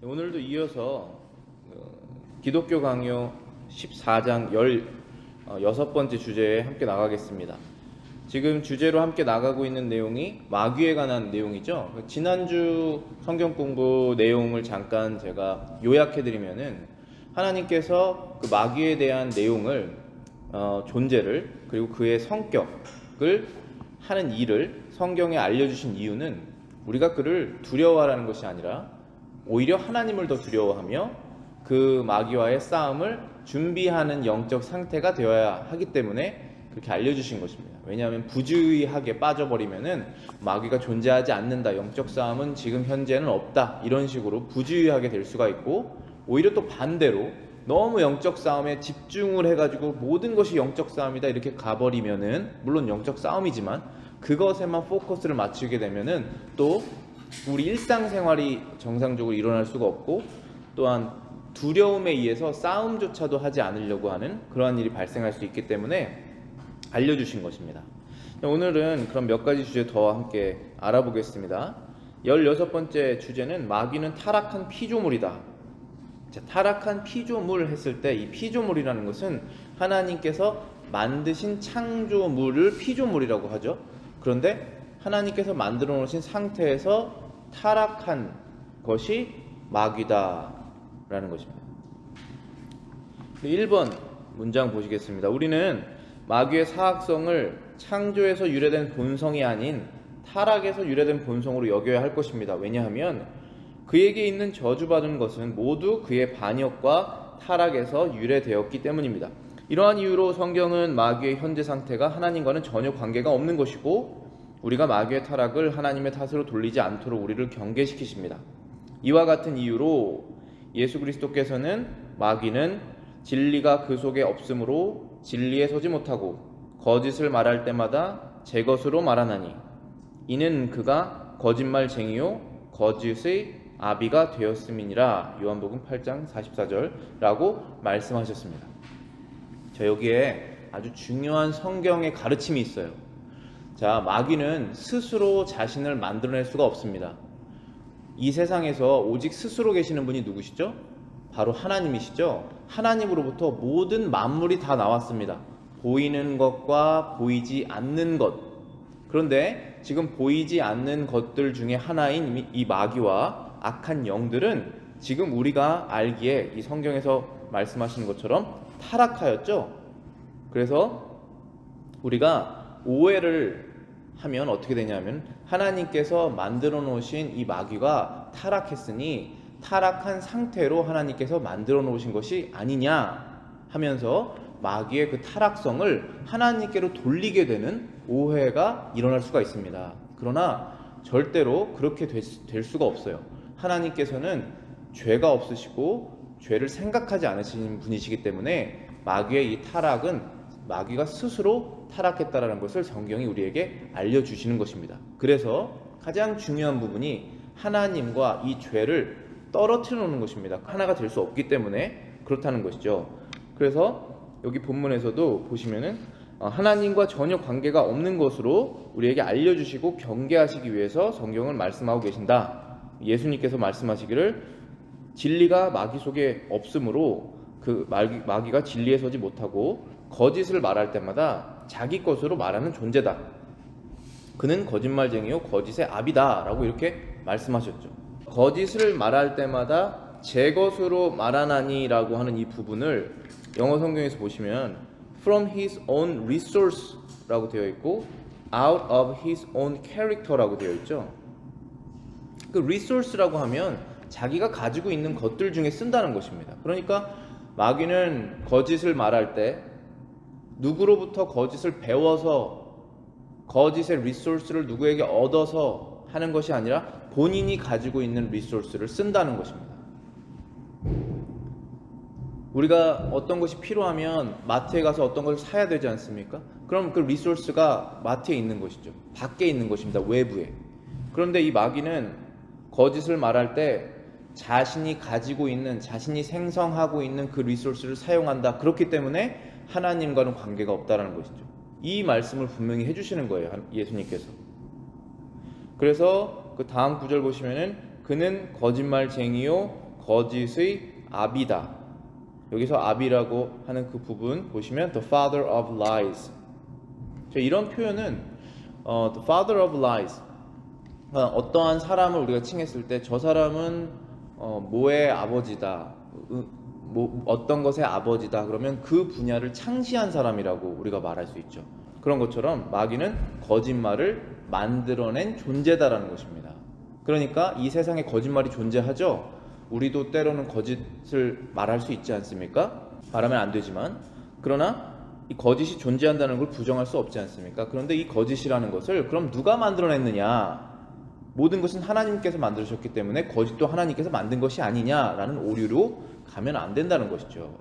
오늘도 이어서 기독교 강요 14장 16번째 주제에 함께 나가겠습니다. 지금 주제로 함께 나가고 있는 내용이 마귀에 관한 내용이죠. 지난주 성경 공부 내용을 잠깐 제가 요약해드리면은 하나님께서 그 마귀에 대한 내용을 존재를 그리고 그의 성격을 하는 일을 성경에 알려주신 이유는 우리가 그를 두려워하라는 것이 아니라 오히려 하나님을 더 두려워하며 그 마귀와의 싸움을 준비하는 영적 상태가 되어야 하기 때문에 그렇게 알려주신 것입니다. 왜냐하면 부주의하게 빠져버리면은 마귀가 존재하지 않는다, 영적 싸움은 지금 현재는 없다, 이런 식으로 부주의하게 될 수가 있고, 오히려 또 반대로 너무 영적 싸움에 집중을 해가지고 모든 것이 영적 싸움이다 이렇게 가버리면은, 물론 영적 싸움이지만 그것에만 포커스를 맞추게 되면은 또 우리 일상생활이 정상적으로 일어날 수가 없고, 또한 두려움에 의해서 싸움조차도 하지 않으려고 하는 그러한 일이 발생할 수 있기 때문에 알려주신 것입니다. 오늘은 그럼 몇 가지 주제 더 함께 알아보겠습니다. 16번째 주제는 마귀는 타락한 피조물이다. 자, 타락한 피조물 했을 때 이 피조물이라는 것은 하나님께서 만드신 창조물을 피조물이라고 하죠. 그런데 하나님께서 만들어 놓으신 상태에서 타락한 것이 마귀다라는 것입니다. 1번 문장 보시겠습니다. 우리는 마귀의 사악성을 창조에서 유래된 본성이 아닌 타락에서 유래된 본성으로 여겨야 할 것입니다. 왜냐하면 그에게 있는 저주받은 것은 모두 그의 반역과 타락에서 유래되었기 때문입니다. 이러한 이유로 성경은 마귀의 현재 상태가 하나님과는 전혀 관계가 없는 것이고, 우리가 마귀의 타락을 하나님의 탓으로 돌리지 않도록 우리를 경계시키십니다. 이와 같은 이유로 예수 그리스도께서는 마귀는 진리가 그 속에 없으므로 진리에 서지 못하고 거짓을 말할 때마다 제 것으로 말하나니 이는 그가 거짓말쟁이요 거짓의 아비가 되었음이니라. 요한복음 8장 44절라고 말씀하셨습니다. 자, 여기에 아주 중요한 성경의 가르침이 있어요. 자, 마귀는 스스로 자신을 만들어낼 수가 없습니다. 이 세상에서 오직 스스로 계시는 분이 누구시죠? 바로 하나님이시죠. 하나님으로부터 모든 만물이 다 나왔습니다. 보이는 것과 보이지 않는 것. 그런데 지금 보이지 않는 것들 중에 하나인 이 마귀와 악한 영들은 지금 우리가 알기에 이 성경에서 말씀하시는 것처럼 타락하였죠. 그래서 우리가 오해를 하면 어떻게 되냐면, 하나님께서 만들어 놓으신 이 마귀가 타락했으니 타락한 상태로 하나님께서 만들어 놓으신 것이 아니냐 하면서 마귀의 그 타락성을 하나님께로 돌리게 되는 오해가 일어날 수가 있습니다. 그러나 절대로 그렇게 될 수가 없어요. 하나님께서는 죄가 없으시고 죄를 생각하지 않으시는 분이시기 때문에 마귀의 이 타락은 마귀가 스스로 타락했다라는 것을 성경이 우리에게 알려주시는 것입니다. 그래서 가장 중요한 부분이 하나님과 이 죄를 떨어뜨려 놓는 것입니다. 하나가 될 수 없기 때문에 그렇다는 것이죠. 그래서 여기 본문에서도 보시면은 하나님과 전혀 관계가 없는 것으로 우리에게 알려주시고 경계하시기 위해서 성경을 말씀하고 계신다. 예수님께서 말씀하시기를 진리가 마귀 속에 없으므로 그 마귀가 진리에 서지 못하고 거짓을 말할 때마다 자기 것으로 말하는 존재다. 그는 거짓말쟁이요 거짓의 아비다 라고 이렇게 말씀하셨죠. 거짓을 말할 때마다 제 것으로 말하나니 라고 하는 이 부분을 영어 성경에서 보시면 from his own resource 라고 되어 있고 out of his own character 라고 되어 있죠. 그 resource라고 하면 자기가 가지고 있는 것들 중에 쓴다는 것입니다. 그러니까 마귀는 거짓을 말할 때 누구로부터 거짓을 배워서 거짓의 리소스를 누구에게 얻어서 하는 것이 아니라 본인이 가지고 있는 리소스를 쓴다는 것입니다. 우리가 어떤 것이 필요하면 마트에 가서 어떤 것을 사야 되지 않습니까? 그럼 그 리소스가 마트에 있는 것이죠. 밖에 있는 것입니다. 외부에. 그런데 이 마귀는 거짓을 말할 때 자신이 가지고 있는, 자신이 생성하고 있는 그 리소스를 사용한다. 그렇기 때문에 하나님과는 관계가 없다라는 것이죠. 이 말씀을 분명히 해주시는 거예요, 예수님께서. 그래서 그 다음 구절 보시면은 그는 거짓말쟁이요 거짓의 아비다. 여기서 아비라고 하는 그 부분 보시면 the father of lies. 이런 표현은 the father of lies, 어떠한 사람을 우리가 칭했을 때 저 사람은 뭐의 아버지다, 어떤 것의 아버지다, 그러면 그 분야를 창시한 사람이라고 우리가 말할 수 있죠. 그런 것처럼 마귀는 거짓말을 만들어낸 존재다라는 것입니다. 그러니까 이 세상에 거짓말이 존재하죠. 우리도 때로는 거짓을 말할 수 있지 않습니까? 말하면 안 되지만, 그러나 이 거짓이 존재한다는 걸 부정할 수 없지 않습니까? 그런데 이 거짓이라는 것을 그럼 누가 만들어냈느냐? 모든 것은 하나님께서 만드셨기 때문에 거짓도 하나님께서 만든 것이 아니냐라는 오류로 가면 안 된다는 것이죠.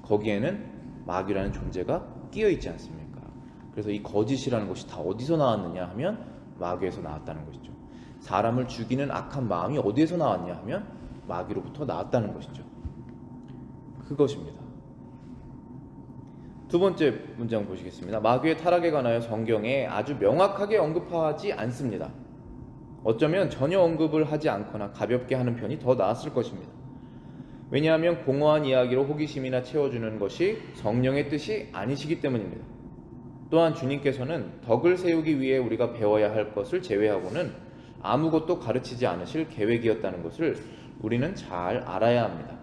거기에는 마귀라는 존재가 끼어 있지 않습니까? 그래서 이 거짓이라는 것이 다 어디서 나왔느냐 하면 마귀에서 나왔다는 것이죠. 사람을 죽이는 악한 마음이 어디에서 나왔냐 하면 마귀로부터 나왔다는 것이죠. 그것입니다. 두 번째 문장 보시겠습니다. 마귀의 타락에 관하여 성경에 아주 명확하게 언급하지 않습니다. 어쩌면 전혀 언급을 하지 않거나 가볍게 하는 편이 더 나았을 것입니다. 왜냐하면 공허한 이야기로 호기심이나 채워주는 것이 성령의 뜻이 아니시기 때문입니다. 또한 주님께서는 덕을 세우기 위해 우리가 배워야 할 것을 제외하고는 아무것도 가르치지 않으실 계획이었다는 것을 우리는 잘 알아야 합니다.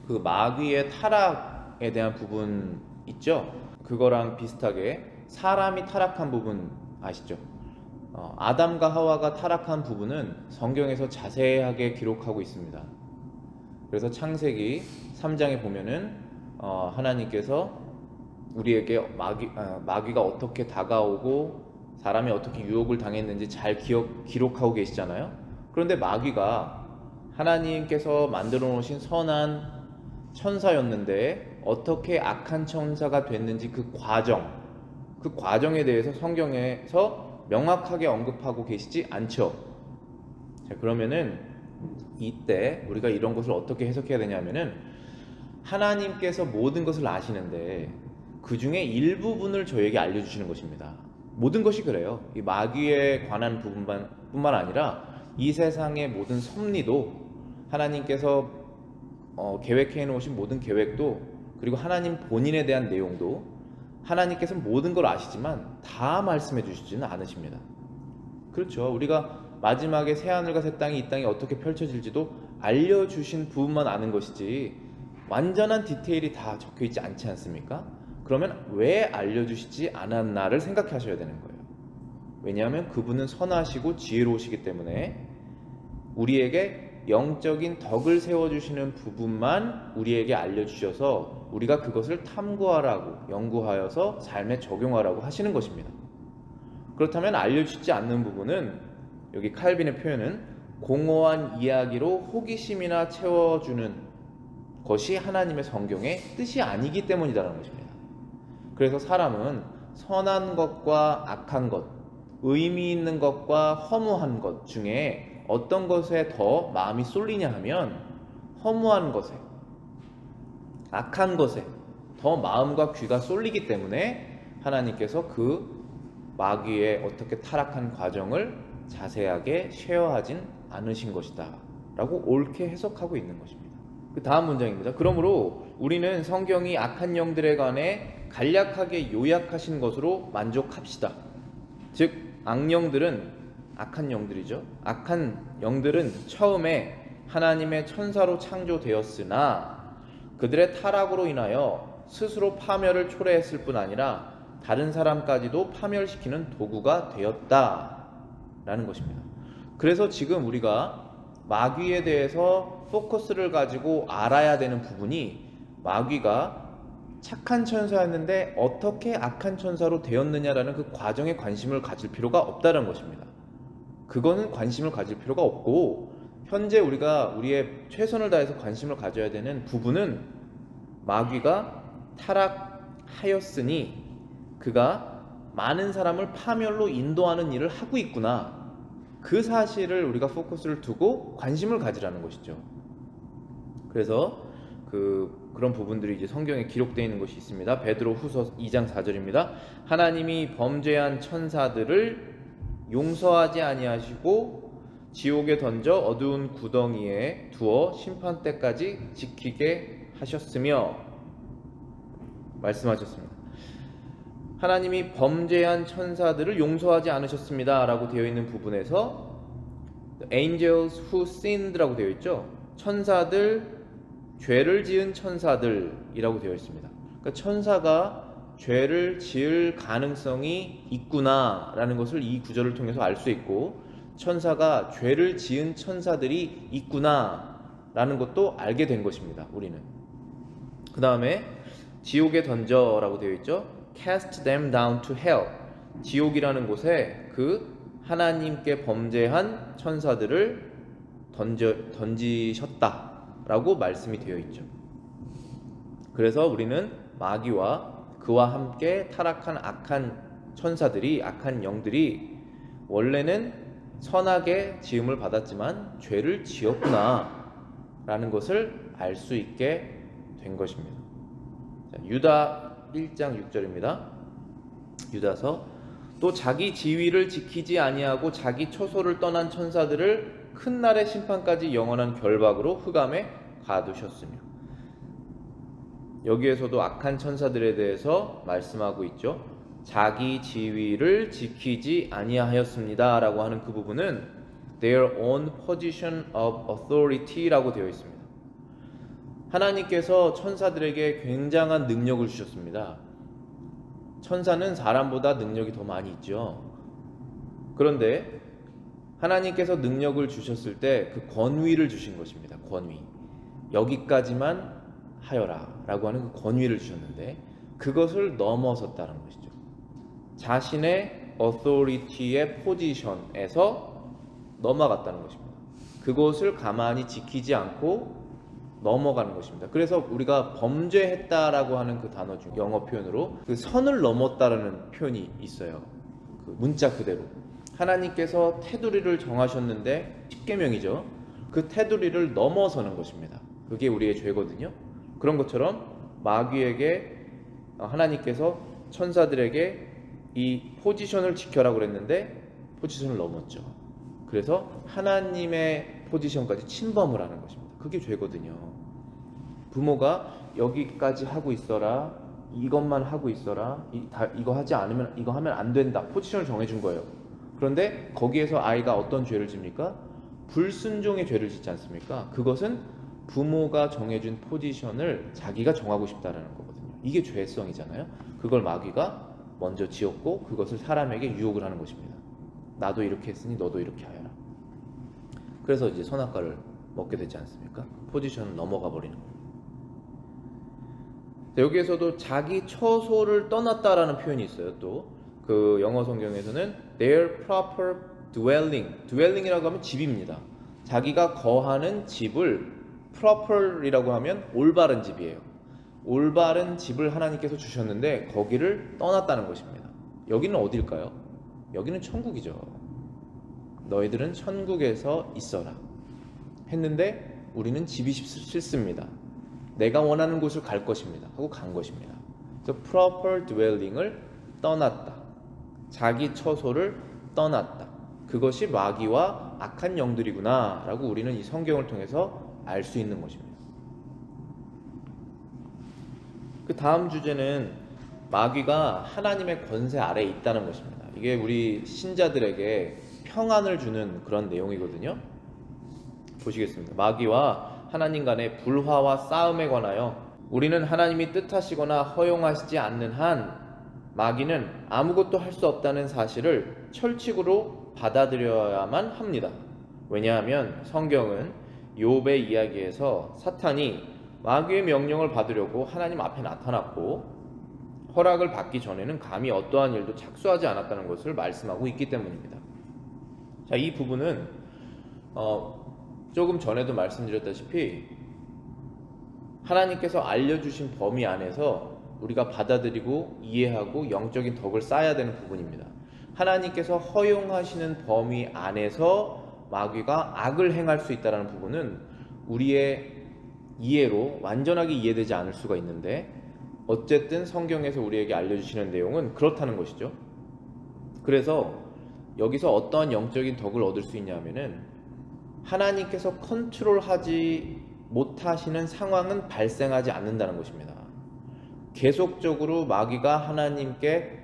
그 마귀의 타락에 대한 부분 있죠? 그거랑 비슷하게 사람이 타락한 부분 아시죠? 아담과 하와가 타락한 부분은 성경에서 자세하게 기록하고 있습니다. 그래서 창세기 3장에 보면은 하나님께서 우리에게 마귀가 어떻게 다가오고 사람이 어떻게 유혹을 당했는지 잘 기록하고 계시잖아요. 그런데 마귀가 하나님께서 만들어 놓으신 선한 천사였는데 어떻게 악한 천사가 됐는지 그 과정에 대해서 성경에서 명확하게 언급하고 계시지 않죠. 자, 그러면은 이때 우리가 이런 것을 어떻게 해석해야 되냐면은 하나님께서 모든 것을 아시는데 그 중에 일부분을 저에게 알려주시는 것입니다. 모든 것이 그래요. 이 마귀에 관한 부분뿐만 아니라 이 세상의 모든 섭리도 하나님께서 계획해 놓으신 모든 계획도, 그리고 하나님 본인에 대한 내용도 하나님께서 모든 걸 아시지만 다 말씀해 주시지는 않으십니다. 그렇죠. 우리가 마지막에 새하늘과 새 땅이 이 땅이 어떻게 펼쳐질지도 알려주신 부분만 아는 것이지 완전한 디테일이 다 적혀 있지 않지 않습니까? 그러면 왜 알려주시지 않았나를 생각하셔야 되는 거예요. 왜냐하면 그분은 선하시고 지혜로우시기 때문에 우리에게 영적인 덕을 세워주시는 부분만 우리에게 알려주셔서 우리가 그것을 탐구하라고, 연구하여서 삶에 적용하라고 하시는 것입니다. 그렇다면 알려주시지 않는 부분은, 여기 칼빈의 표현은 공허한 이야기로 호기심이나 채워주는 것이 하나님의 성경의 뜻이 아니기 때문이라는 것입니다. 그래서 사람은 선한 것과 악한 것, 의미 있는 것과 허무한 것 중에 어떤 것에 더 마음이 쏠리냐 하면 허무한 것에, 악한 것에 더 마음과 귀가 쏠리기 때문에 하나님께서 그 마귀의 어떻게 타락한 과정을 자세하게 쉐어하진 않으신 것이다 라고 옳게 해석하고 있는 것입니다. 그 다음 문장입니다. 그러므로 우리는 성경이 악한 영들에 관해 간략하게 요약하신 것으로 만족합시다. 즉 악령들은, 악한 영들이죠. 악한 영들은 처음에 하나님의 천사로 창조되었으나 그들의 타락으로 인하여 스스로 파멸을 초래했을 뿐 아니라 다른 사람까지도 파멸시키는 도구가 되었다라는 것입니다. 그래서 지금 우리가 마귀에 대해서 포커스를 가지고 알아야 되는 부분이, 마귀가 착한 천사였는데 어떻게 악한 천사로 되었느냐라는 그 과정에 관심을 가질 필요가 없다는 것입니다. 그거는 관심을 가질 필요가 없고, 현재 우리가 우리의 최선을 다해서 관심을 가져야 되는 부분은 마귀가 타락하였으니 그가 많은 사람을 파멸로 인도하는 일을 하고 있구나, 그 사실을 우리가 포커스를 두고 관심을 가지라는 것이죠. 그래서 그런 부분들이 이제 성경에 기록되어 있는 것이 있습니다. 베드로 후서 2장 4절입니다. 하나님이 범죄한 천사들을 용서하지 아니하시고 지옥에 던져 어두운 구덩이에 두어 심판 때까지 지키게 하셨으며 말씀하셨습니다. 하나님이 범죄한 천사들을 용서하지 않으셨습니다 라고 되어 있는 부분에서 angels who sinned라고 되어 있죠. 천사들, 죄를 지은 천사들이라고 되어 있습니다. 그러니까 천사가 죄를 지을 가능성이 있구나라는 것을 이 구절을 통해서 알 수 있고, 천사가 죄를 지은 천사들이 있구나라는 것도 알게 된 것입니다. 우리는. 그 다음에 지옥에 던져라고 되어 있죠. Cast them down to hell. 지옥이라는 곳에 그 하나님께 범죄한 천사들을 던지셨다라고 말씀이 되어 있죠. 그래서 우리는 마귀와 그와 함께 타락한 악한 천사들이, 악한 영들이 원래는 선하게 지음을 받았지만 죄를 지었구나 라는 것을 알 수 있게 된 것입니다. 자, 유다 1장 6절입니다. 유다서 또 자기 지위를 지키지 아니하고 자기 처소를 떠난 천사들을 큰 날의 심판까지 영원한 결박으로 흑암에 가두셨으며. 여기에서도 악한 천사들에 대해서 말씀하고 있죠. 자기 지위를 지키지 아니하였습니다 라고 하는 그 부분은 their own position of authority 라고 되어 있습니다. 하나님께서 천사들에게 굉장한 능력을 주셨습니다. 천사는 사람보다 능력이 더 많이 있죠. 그런데 하나님께서 능력을 주셨을 때 그 권위를 주신 것입니다. 권위. 여기까지만 하여라 라고 하는 그 권위를 주셨는데 그것을 넘어섰다는 것이죠. 자신의 authority의 포지션에서 넘어갔다는 것입니다. 그것을 가만히 지키지 않고 넘어가는 것입니다. 그래서 우리가 범죄했다라고 하는 그 단어 중 영어 표현으로 그 선을 넘었다라는 표현이 있어요. 그 문자 그대로 하나님께서 테두리를 정하셨는데 10계명이죠. 그 테두리를 넘어서는 것입니다. 그게 우리의 죄거든요. 그런 것처럼 마귀에게 하나님께서 천사들에게 이 포지션을 지켜라 그랬는데 포지션을 넘었죠. 그래서 하나님의 포지션까지 침범을 하는 것입니다. 그게 죄거든요. 부모가 여기까지 하고 있어라, 이것만 하고 있어라, 이거 하지 않으면 이거 하면 안 된다, 포지션을 정해준 거예요. 그런데 거기에서 아이가 어떤 죄를 집니까? 불순종의 죄를 짓지 않습니까? 그것은 부모가 정해준 포지션을 자기가 정하고 싶다라는 거거든요. 이게 죄성이잖아요. 그걸 마귀가 먼저 지었고 그것을 사람에게 유혹을 하는 것입니다. 나도 이렇게 했으니 너도 이렇게 하여라. 그래서 이제 선악과를 먹게 되지 않습니까? 포지션을 넘어가 버리는 거예요. 여기에서도 자기 처소를 떠났다라는 표현이 있어요. 또 그 영어 성경에서는 their proper dwelling이라고 하면 집입니다. 자기가 거하는 집을 proper이라고 하면 올바른 집이에요. 올바른 집을 하나님께서 주셨는데 거기를 떠났다는 것입니다. 여기는 어딜까요? 여기는 천국이죠. 너희들은 천국에서 있어라 했는데 우리는 집이 싫습니다. 내가 원하는 곳을 갈 것입니다 하고 간 것입니다. 그래서 proper dwelling을 떠났다. 자기 처소를 떠났다. 그것이 마귀와 악한 영들이구나 라고 우리는 이 성경을 통해서 알 수 있는 것입니다. 그 다음 주제는 마귀가 하나님의 권세 아래에 있다는 것입니다. 이게 우리 신자들에게 평안을 주는 그런 내용이거든요. 보시겠습니다. 마귀와 하나님 간의 불화와 싸움에 관하여 우리는 하나님이 뜻하시거나 허용하시지 않는 한 마귀는 아무것도 할 수 없다는 사실을 철칙으로 받아들여야만 합니다. 왜냐하면 성경은 욥의 이야기에서 사탄이 마귀의 명령을 받으려고 하나님 앞에 나타났고 허락을 받기 전에는 감히 어떠한 일도 착수하지 않았다는 것을 말씀하고 있기 때문입니다. 자, 이 부분은 조금 전에도 말씀드렸다시피 하나님께서 알려주신 범위 안에서 우리가 받아들이고 이해하고 영적인 덕을 쌓아야 되는 부분입니다. 하나님께서 허용하시는 범위 안에서 마귀가 악을 행할 수 있다는 부분은 우리의 이해로 완전하게 이해되지 않을 수가 있는데 어쨌든 성경에서 우리에게 알려주시는 내용은 그렇다는 것이죠. 그래서 여기서 어떠한 영적인 덕을 얻을 수 있냐면은 하나님께서 컨트롤하지 못하시는 상황은 발생하지 않는다는 것입니다. 계속적으로 마귀가 하나님께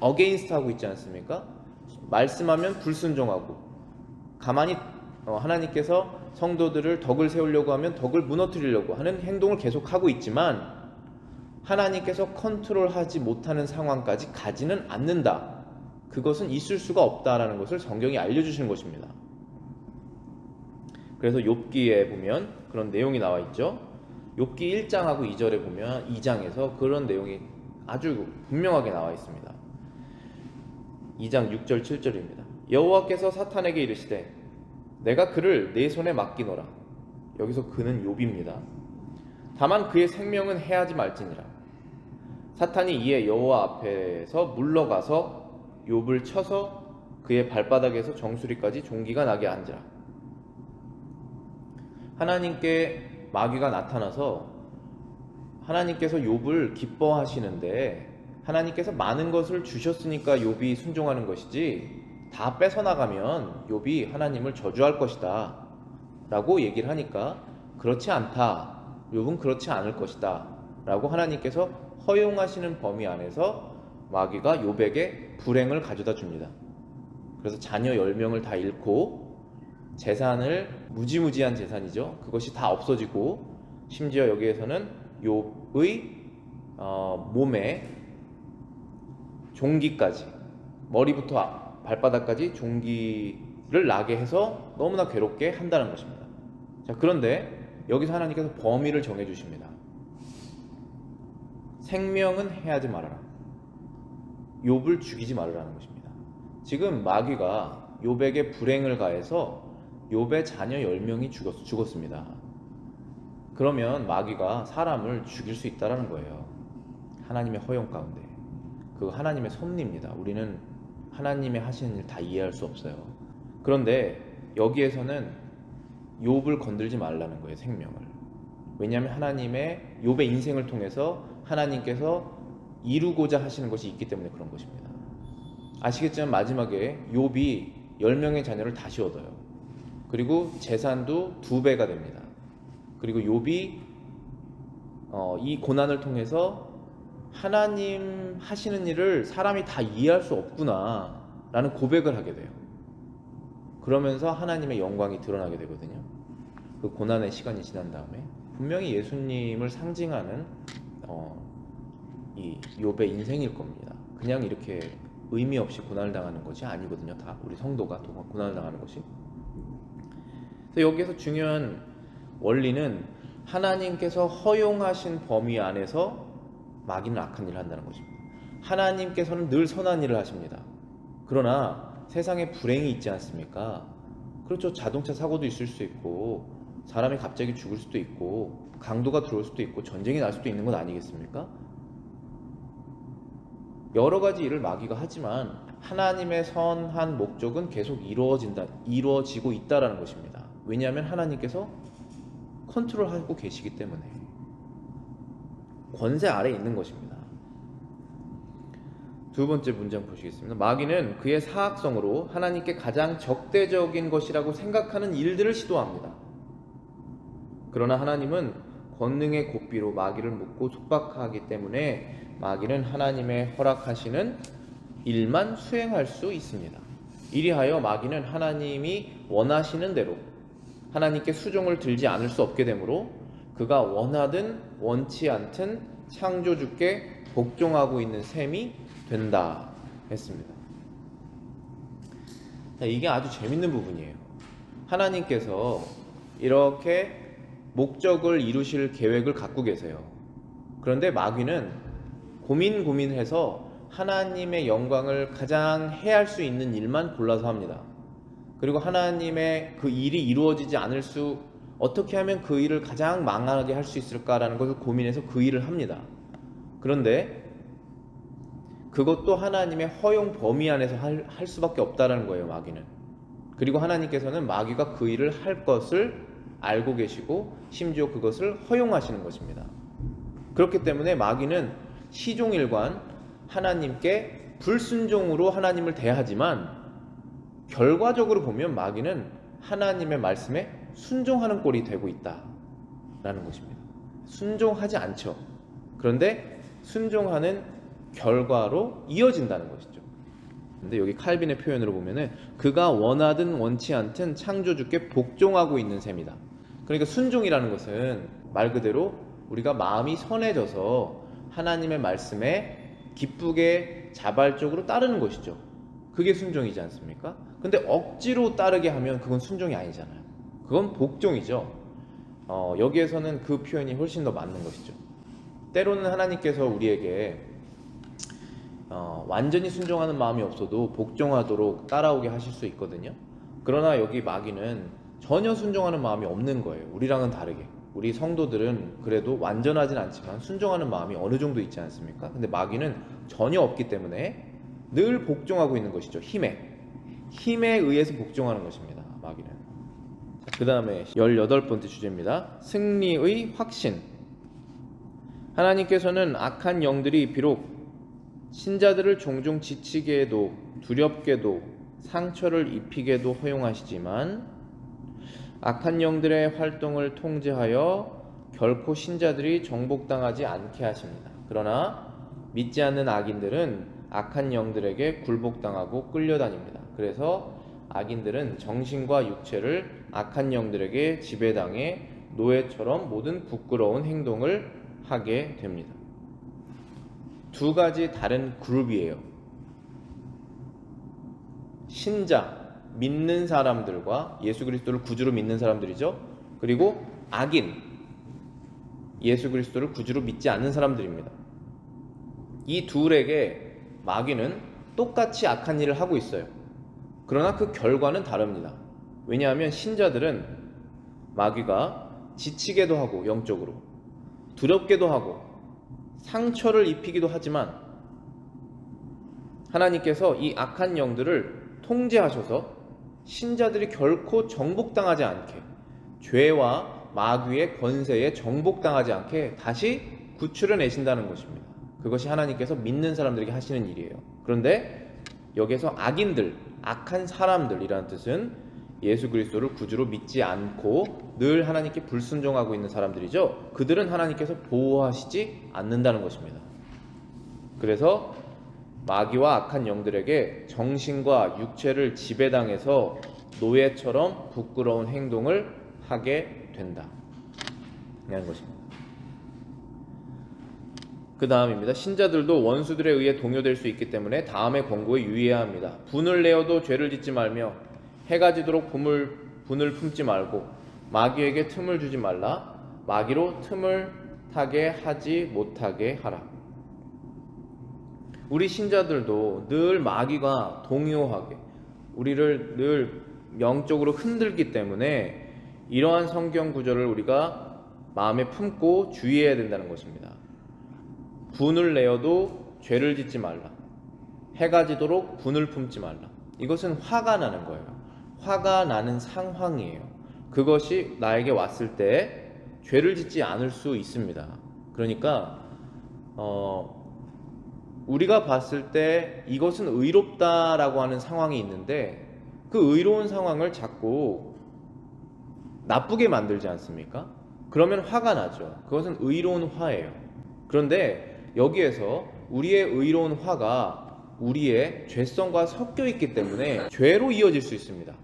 어게인스트 하고 있지 않습니까? 말씀하면 불순종하고, 가만히 하나님께서 성도들을 덕을 세우려고 하면 덕을 무너뜨리려고 하는 행동을 계속하고 있지만 하나님께서 컨트롤하지 못하는 상황까지 가지는 않는다. 그것은 있을 수가 없다라는 것을 성경이 알려주시는 것입니다. 그래서 욥기에 보면 그런 내용이 나와 있죠. 욥기 1장하고 2절에 보면 2장에서 그런 내용이 아주 분명하게 나와 있습니다. 2장 6절 7절입니다. 여호와께서 사탄에게 이르시되 내가 그를 내 손에 맡기노라. 여기서 그는 욥입니다. 다만 그의 생명은 해하지 말지니라. 사탄이 이에 여호와 앞에서 물러가서 욥을 쳐서 그의 발바닥에서 정수리까지 종기가 나게 한지라. 하나님께 마귀가 나타나서 하나님께서 욥을 기뻐하시는데, 하나님께서 많은 것을 주셨으니까 욥이 순종하는 것이지 다 뺏어나가면 욥이 하나님을 저주할 것이다 라고 얘기를 하니까, 그렇지 않다, 욥은 그렇지 않을 것이다 라고 하나님께서 허용하시는 범위 안에서 마귀가 욥에게 불행을 가져다 줍니다. 그래서 자녀 10명을 다 잃고 재산을, 무지무지한 재산이죠, 그것이 다 없어지고, 심지어 여기에서는 욥의 몸에 종기까지, 머리부터 발바닥까지 종기를 나게 해서 너무나 괴롭게 한다는 것입니다. 자, 그런데 여기서 하나님께서 범위를 정해 주십니다. 생명은 해하지 말아라. 욥을 죽이지 말으라는 것입니다. 지금 마귀가 욥에게 불행을 가해서 욥의 자녀 10명이 죽었습니다. 그러면 마귀가 사람을 죽일 수 있다는 거예요. 하나님의 허용 가운데. 그거 하나님의 섭리입니다. 우리는 하나님의 하시는 일 다 이해할 수 없어요. 그런데 여기에서는 욥을 건들지 말라는 거예요, 생명을. 왜냐하면 하나님의 욥의 인생을 통해서 하나님께서 이루고자 하시는 것이 있기 때문에 그런 것입니다. 아시겠지만 마지막에 욥이 10명의 자녀를 다시 얻어요. 그리고 재산도 2배가 됩니다. 그리고 욥이 이 고난을 통해서 하나님 하시는 일을 사람이 다 이해할 수 없구나 라는 고백을 하게 돼요. 그러면서 하나님의 영광이 드러나게 되거든요. 그 고난의 시간이 지난 다음에 분명히 예수님을 상징하는 이 욥의 인생일 겁니다. 그냥 이렇게 의미 없이 고난을 당하는 것이 아니거든요. 다 우리 성도가 고난을 당하는 것이. 그래서 여기에서 중요한 원리는 하나님께서 허용하신 범위 안에서 마귀는 악한 일을 한다는 것입니다. 하나님께서는 늘 선한 일을 하십니다. 그러나 세상에 불행이 있지 않습니까? 그렇죠. 자동차 사고도 있을 수 있고, 사람이 갑자기 죽을 수도 있고, 강도가 들어올 수도 있고, 전쟁이 날 수도 있는 것 아니겠습니까? 여러 가지 일을 마귀가 하지만 하나님의 선한 목적은 계속 이루어지고 있다라는 것입니다. 왜냐하면 하나님께서 컨트롤하고 계시기 때문에 권세 아래에 있는 것입니다. 두 번째 문장 보시겠습니다. 마귀는 그의 사악성으로 하나님께 가장 적대적인 것이라고 생각하는 일들을 시도합니다. 그러나 하나님은 권능의 고삐로 마귀를 묶고 속박하기 때문에 마귀는 하나님의 허락하시는 일만 수행할 수 있습니다. 이리하여 마귀는 하나님이 원하시는 대로 하나님께 수종을 들지 않을 수 없게 되므로 그가 원하든 원치 않든 창조주께 복종하고 있는 셈이 된다 했습니다. 이게 아주 재밌는 부분이에요. 하나님께서 이렇게 목적을 이루실 계획을 갖고 계세요. 그런데 마귀는 고민해서 하나님의 영광을 가장 해할 수 있는 일만 골라서 합니다. 그리고 하나님의 그 일이 이루어지지 않을 수, 어떻게 하면 그 일을 가장 망하게 할 수 있을까라는 것을 고민해서 그 일을 합니다. 그런데 그것도 하나님의 허용 범위 안에서 할 수밖에 없다는 거예요, 마귀는. 그리고 하나님께서는 마귀가 그 일을 할 것을 알고 계시고 심지어 그것을 허용하시는 것입니다. 그렇기 때문에 마귀는 시종일관 하나님께 불순종으로 하나님을 대하지만 결과적으로 보면 마귀는 하나님의 말씀에 순종하는 꼴이 되고 있다라는 것입니다. 순종하지 않죠. 그런데 순종하는 결과로 이어진다는 것이죠. 근데 여기 칼빈의 표현으로 보면은 그가 원하든 원치 않든 창조주께 복종하고 있는 셈이다. 그러니까 순종이라는 것은 말 그대로 우리가 마음이 선해져서 하나님의 말씀에 기쁘게 자발적으로 따르는 것이죠. 그게 순종이지 않습니까? 근데 억지로 따르게 하면 그건 순종이 아니잖아요. 그건 복종이죠. 여기에서는 그 표현이 훨씬 더 맞는 것이죠. 때로는 하나님께서 우리에게 완전히 순종하는 마음이 없어도 복종하도록 따라오게 하실 수 있거든요. 그러나 여기 마귀는 전혀 순종하는 마음이 없는 거예요. 우리랑은 다르게. 우리 성도들은 그래도 완전하진 않지만 순종하는 마음이 어느 정도 있지 않습니까? 근데 마귀는 전혀 없기 때문에 늘 복종하고 있는 것이죠. 힘에 의해서 복종하는 것입니다. 마귀는. 그 다음에 18번째 주제입니다. 승리의 확신. 하나님께서는 악한 영들이 비록 신자들을 종종 지치게 해도 두렵게도 상처를 입히게도 허용하시지만 악한 영들의 활동을 통제하여 결코 신자들이 정복당하지 않게 하십니다. 그러나 믿지 않는 악인들은 악한 영들에게 굴복당하고 끌려다닙니다. 그래서 악인들은 정신과 육체를 악한 영들에게 지배당해 노예처럼 모든 부끄러운 행동을 하게 됩니다. 두 가지 다른 그룹이에요. 신자, 믿는 사람들과 예수 그리스도를 구주로 믿는 사람들이죠. 그리고 악인, 예수 그리스도를 구주로 믿지 않는 사람들입니다. 이 둘에게 마귀는 똑같이 악한 일을 하고 있어요. 그러나 그 결과는 다릅니다. 왜냐하면 신자들은 마귀가 지치게도 하고 영적으로 두렵게도 하고 상처를 입히기도 하지만 하나님께서 이 악한 영들을 통제하셔서 신자들이 결코 정복당하지 않게, 죄와 마귀의 권세에 정복당하지 않게 다시 구출해 내신다는 것입니다. 그것이 하나님께서 믿는 사람들에게 하시는 일이에요. 그런데 여기서 악인들, 악한 사람들이라는 뜻은 예수 그리스도를 구주로 믿지 않고 늘 하나님께 불순종하고 있는 사람들이죠. 그들은 하나님께서 보호하시지 않는다는 것입니다. 그래서 마귀와 악한 영들에게 정신과 육체를 지배당해서 노예처럼 부끄러운 행동을 하게 된다. 라는 것입니다. 그 다음입니다. 신자들도 원수들에 의해 동요될 수 있기 때문에 다음의 권고에 유의해야 합니다. 분을 내어도 죄를 짓지 말며 해가 지도록 분을 품지 말고 마귀에게 틈을 주지 말라. 마귀로 틈을 타게 하지 못하게 하라. 우리 신자들도 늘 마귀가 동요하게 우리를 늘 영적으로 흔들기 때문에 이러한 성경 구절을 우리가 마음에 품고 주의해야 된다는 것입니다. 분을 내어도 죄를 짓지 말라. 해가 지도록 분을 품지 말라. 이것은 화가 나는 거예요. 화가 나는 상황이에요. 그것이 나에게 왔을 때 죄를 짓지 않을 수 있습니다. 그러니까 우리가 봤을 때 이것은 의롭다라고 하는 상황이 있는데 그 의로운 상황을 자꾸 나쁘게 만들지 않습니까? 그러면 화가 나죠. 그것은 의로운 화예요. 그런데 여기에서 우리의 의로운 화가 우리의 죄성과 섞여 있기 때문에 죄로 이어질 수 있습니다.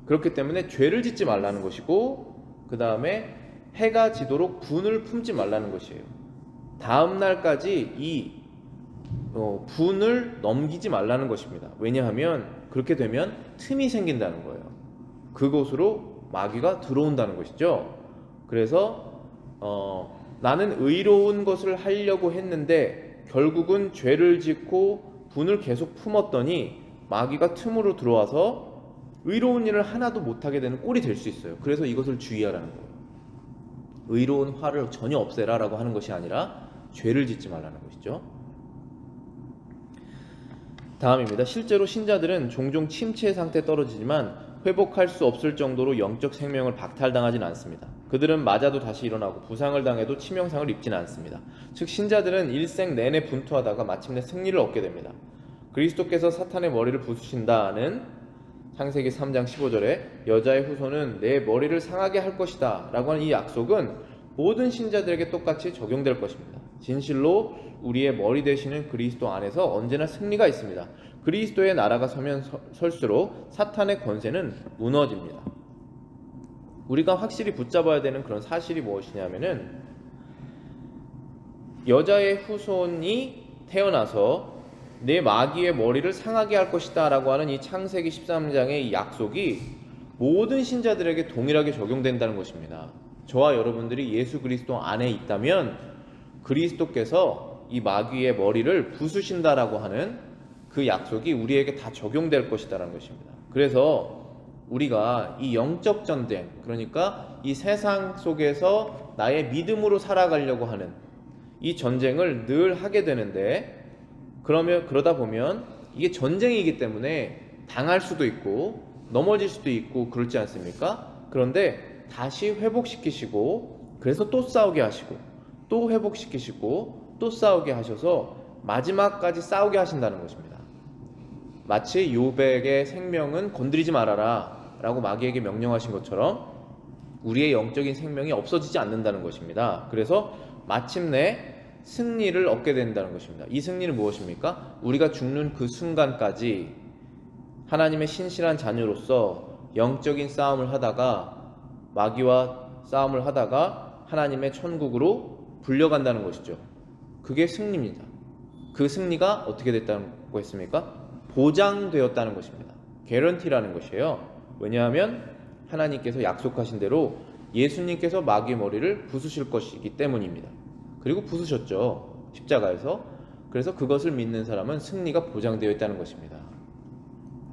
그렇기 때문에 죄를 짓지 말라는 것이고, 그 다음에 해가 지도록 분을 품지 말라는 것이에요. 다음 날까지 이 분을 넘기지 말라는 것입니다. 왜냐하면 그렇게 되면 틈이 생긴다는 거예요. 그곳으로 마귀가 들어온다는 것이죠. 그래서 나는 의로운 것을 하려고 했는데 결국은 죄를 짓고 분을 계속 품었더니 마귀가 틈으로 들어와서 의로운 일을 하나도 못하게 되는 꼴이 될 수 있어요. 그래서 이것을 주의하라는 거예요. 의로운 화를 전혀 없애라라고 하는 것이 아니라 죄를 짓지 말라는 것이죠. 다음입니다. 실제로 신자들은 종종 침체 상태에 떨어지지만 회복할 수 없을 정도로 영적 생명을 박탈당하지는 않습니다. 그들은 맞아도 다시 일어나고 부상을 당해도 치명상을 입지는 않습니다. 즉 신자들은 일생 내내 분투하다가 마침내 승리를 얻게 됩니다. 그리스도께서 사탄의 머리를 부수신다는 창세기 3장 15절에 여자의 후손은 내 머리를 상하게 할 것이다 라고 하는 이 약속은 모든 신자들에게 똑같이 적용될 것입니다. 진실로 우리의 머리 되시는 그리스도 안에서 언제나 승리가 있습니다. 그리스도의 나라가 서면 설수록 사탄의 권세는 무너집니다. 우리가 확실히 붙잡아야 되는 그런 사실이 무엇이냐면은 여자의 후손이 태어나서 내 마귀의 머리를 상하게 할 것이다 라고 하는 이 창세기 13장의 이 약속이 모든 신자들에게 동일하게 적용된다는 것입니다. 저와 여러분들이 예수 그리스도 안에 있다면 그리스도께서 이 마귀의 머리를 부수신다라고 하는 그 약속이 우리에게 다 적용될 것이다라는 것입니다. 그래서 우리가 이 영적 전쟁, 그러니까 이 세상 속에서 나의 믿음으로 살아가려고 하는 이 전쟁을 늘 하게 되는데, 그러다 보면 이게 전쟁이기 때문에 당할 수도 있고 넘어질 수도 있고 그렇지 않습니까? 그런데 다시 회복시키시고, 그래서 또 싸우게 하시고 또 회복시키시고 또 싸우게 하셔서 마지막까지 싸우게 하신다는 것입니다. 마치 욥에게 생명은 건드리지 말아라 라고 마귀에게 명령하신 것처럼 우리의 영적인 생명이 없어지지 않는다는 것입니다. 그래서 마침내 승리를 얻게 된다는 것입니다. 이 승리는 무엇입니까? 우리가 죽는 그 순간까지 하나님의 신실한 자녀로서 영적인 싸움을 하다가, 마귀와 싸움을 하다가 하나님의 천국으로 불려간다는 것이죠. 그게 승리입니다. 그 승리가 어떻게 됐다고 했습니까? 보장되었다는 것입니다. 개런티라는 것이에요. 왜냐하면 하나님께서 약속하신 대로 예수님께서 마귀의 머리를 부수실 것이기 때문입니다. 그리고 부수셨죠, 십자가에서. 그래서 그것을 믿는 사람은 승리가 보장되어 있다는 것입니다.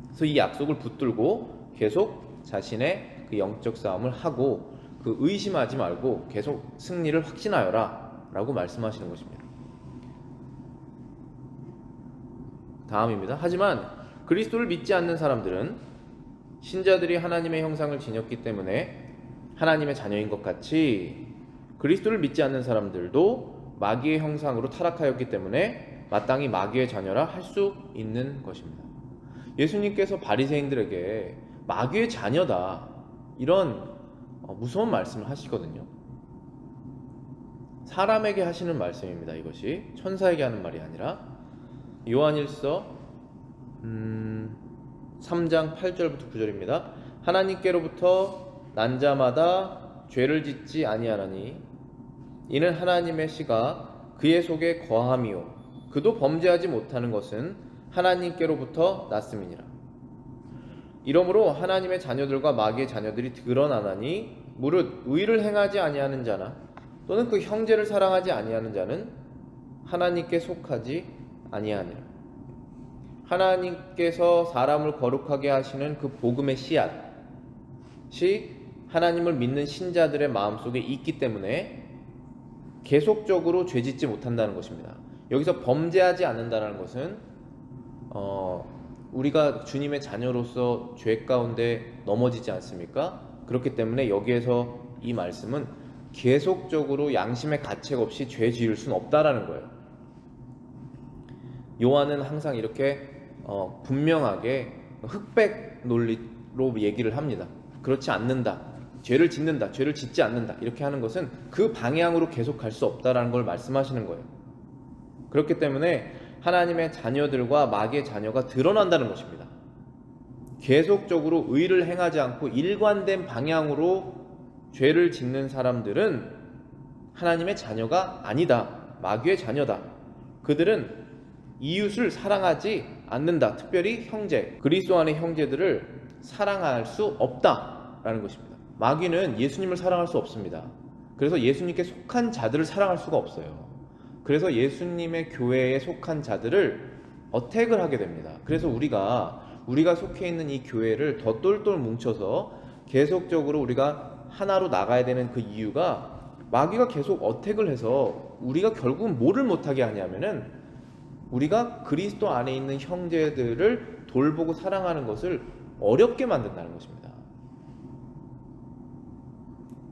그래서 이 약속을 붙들고 계속 자신의 그 영적 싸움을 하고 그 의심하지 말고 계속 승리를 확신하여라 라고 말씀하시는 것입니다. 다음입니다. 하지만 그리스도를 믿지 않는 사람들은 신자들이 하나님의 형상을 지녔기 때문에 하나님의 자녀인 것 같이 그리스도를 믿지 않는 사람들도 마귀의 형상으로 타락하였기 때문에 마땅히 마귀의 자녀라 할 수 있는 것입니다. 예수님께서 바리새인들에게 마귀의 자녀다 이런 무서운 말씀을 하시거든요. 사람에게 하시는 말씀입니다. 이것이 천사에게 하는 말이 아니라 요한일서 3장 8절부터 9절입니다. 하나님께로부터 난 자마다 죄를 짓지 아니하나니 이는 하나님의 씨가 그의 속에 거함이요 그도 범죄하지 못하는 것은 하나님께로부터 났음이니라. 이러므로 하나님의 자녀들과 마귀의 자녀들이 드러나나니 무릇 의를 행하지 아니하는 자나 또는 그 형제를 사랑하지 아니하는 자는 하나님께 속하지 아니하니라. 하나님께서 사람을 거룩하게 하시는 그 복음의 씨앗이 하나님을 믿는 신자들의 마음속에 있기 때문에 계속적으로 죄짓지 못한다는 것입니다. 여기서 범죄하지 않는다는 것은 우리가 주님의 자녀로서 죄 가운데 넘어지지 않습니까? 그렇기 때문에 여기에서 이 말씀은 계속적으로 양심의 가책 없이 죄 지을 수는 없다라는 거예요. 요한은 항상 이렇게 분명하게 흑백 논리로 얘기를 합니다. 그렇지 않는다, 죄를 짓는다, 죄를 짓지 않는다 이렇게 하는 것은 그 방향으로 계속 갈 수 없다라는 걸 말씀하시는 거예요. 그렇기 때문에 하나님의 자녀들과 마귀의 자녀가 드러난다는 것입니다. 계속적으로 의를 행하지 않고 일관된 방향으로 죄를 짓는 사람들은 하나님의 자녀가 아니다, 마귀의 자녀다. 그들은 이웃을 사랑하지 않는다. 특별히 형제, 그리스도 안의 형제들을 사랑할 수 없다라는 것입니다. 마귀는 예수님을 사랑할 수 없습니다. 그래서 예수님께 속한 자들을 사랑할 수가 없어요. 그래서 예수님의 교회에 속한 자들을 어택을 하게 됩니다. 그래서 우리가 속해 있는 이 교회를 더 똘똘 뭉쳐서 계속적으로 우리가 하나로 나가야 되는 그 이유가 마귀가 계속 어택을 해서 우리가 결국은 뭐를 못하게 하냐면은 우리가 그리스도 안에 있는 형제들을 돌보고 사랑하는 것을 어렵게 만든다는 것입니다.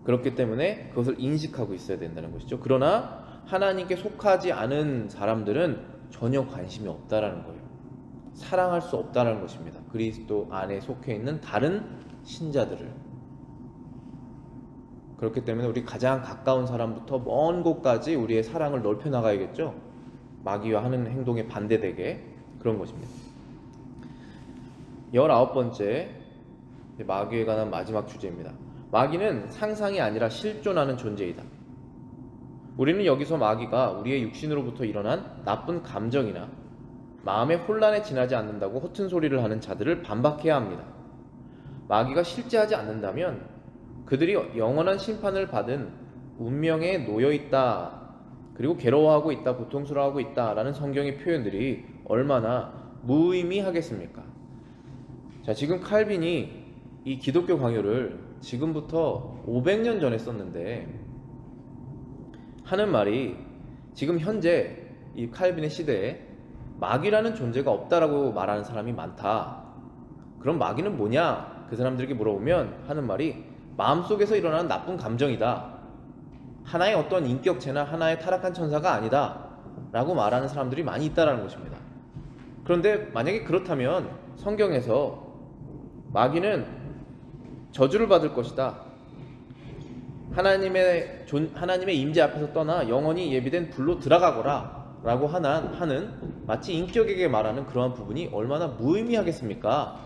그렇기 때문에 그것을 인식하고 있어야 된다는 것이죠. 그러나 하나님께 속하지 않은 사람들은 전혀 관심이 없다라는 거예요. 사랑할 수 없다는 것입니다. 그리스도 안에 속해 있는 다른 신자들을. 그렇기 때문에 우리 가장 가까운 사람부터 먼 곳까지 우리의 사랑을 넓혀 나가야겠죠. 마귀와 하는 행동에 반대되게 그런 것입니다. 19번째 마귀에 관한 마지막 주제입니다. 마귀는 상상이 아니라 실존하는 존재이다. 우리는 여기서 마귀가 우리의 육신으로부터 일어난 나쁜 감정이나 마음의 혼란에 지나지 않는다고 허튼 소리를 하는 자들을 반박해야 합니다. 마귀가 실제하지 않는다면 그들이 영원한 심판을 받은 운명에 놓여 있다, 그리고 괴로워하고 있다, 고통스러워하고 있다라는 성경의 표현들이 얼마나 무의미하겠습니까? 자, 지금 칼빈이 이 기독교 강요를 지금부터 500년 전에 썼는데 하는 말이 지금 현재 이 칼빈의 시대에 마귀라는 존재가 없다라고 말하는 사람이 많다. 그럼 마귀는 뭐냐? 그 사람들에게 물어보면 하는 말이 마음속에서 일어나는 나쁜 감정이다. 하나의 어떤 인격체나 하나의 타락한 천사가 아니다 라고 말하는 사람들이 많이 있다라는 것입니다. 그런데 만약에 그렇다면 성경에서 마귀는 저주를 받을 것이다, 하나님의 임재 앞에서 떠나 영원히 예비된 불로 들어가거라 라고 하는 마치 인격에게 말하는 그러한 부분이 얼마나 무의미하겠습니까?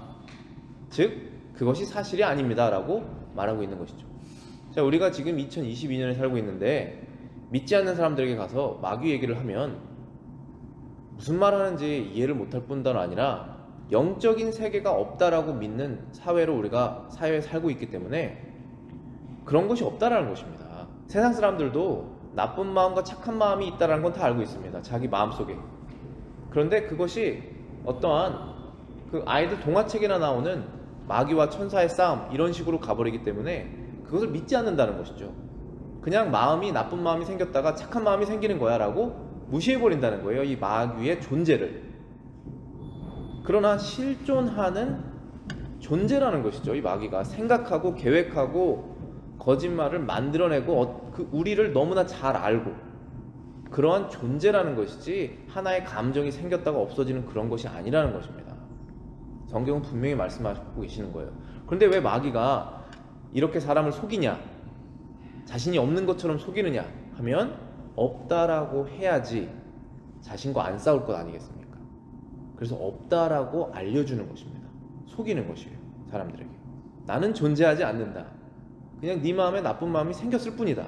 즉 그것이 사실이 아닙니다 라고 말하고 있는 것이죠. 자, 우리가 지금 2022년에 살고 있는데 믿지 않는 사람들에게 가서 마귀 얘기를 하면 무슨 말 하는지 이해를 못할 뿐더러 아니라 영적인 세계가 없다라고 믿는 사회로 우리가 사회에 살고 있기 때문에 그런 것이 없다라는 것입니다. 세상 사람들도 나쁜 마음과 착한 마음이 있다는 건 다 알고 있습니다. 자기 마음속에. 그런데 그것이 어떠한 그 아이들 동화책에나 나오는 마귀와 천사의 싸움 이런 식으로 가버리기 때문에 그것을 믿지 않는다는 것이죠. 그냥 마음이 나쁜 마음이 생겼다가 착한 마음이 생기는 거야 라고 무시해버린다는 거예요. 이 마귀의 존재를. 그러나 실존하는 존재라는 것이죠. 이 마귀가 생각하고 계획하고 거짓말을 만들어내고 우리를 너무나 잘 알고 그러한 존재라는 것이지 하나의 감정이 생겼다가 없어지는 그런 것이 아니라는 것입니다. 성경은 분명히 말씀하고 계시는 거예요. 그런데 왜 마귀가 이렇게 사람을 속이냐, 자신이 없는 것처럼 속이느냐 하면 없다라고 해야지 자신과 안 싸울 것 아니겠습니까? 그래서 없다라고 알려주는 것입니다. 속이는 것이에요. 사람들에게. 나는 존재하지 않는다. 그냥 네 마음에 나쁜 마음이 생겼을 뿐이다.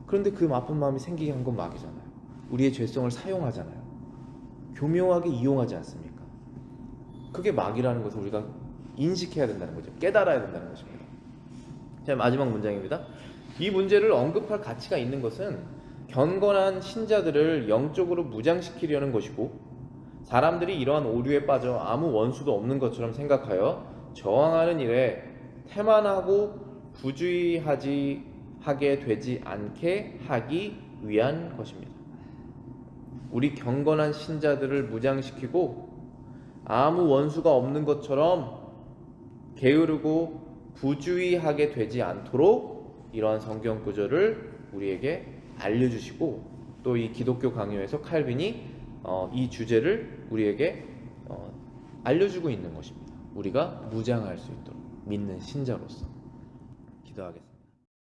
그런데 그 나쁜 마음이 생기게 한 건 마귀잖아요. 우리의 죄성을 사용하잖아요. 교묘하게 이용하지 않습니까? 그게 마귀라는 것을 우리가 인식해야 된다는 거죠. 깨달아야 된다는 것입니다. 자, 마지막 문장입니다. 이 문제를 언급할 가치가 있는 것은 경건한 신자들을 영적으로 무장시키려는 것이고, 사람들이 이러한 오류에 빠져 아무 원수도 없는 것처럼 생각하여 저항하는 일에 태만하고 부주의하게 되지 않게 하기 위한 것입니다. 우리 경건한 신자들을 무장시키고 아무 원수가 없는 것처럼 게으르고 부주의하게 되지 않도록 이러한 성경 구절을 우리에게 알려주시고, 또 이 기독교 강요에서 칼빈이 이 주제를 우리에게 알려주고 있는 것입니다. 우리가 무장할 수 있도록 믿는 신자로서. 기도하겠습니다.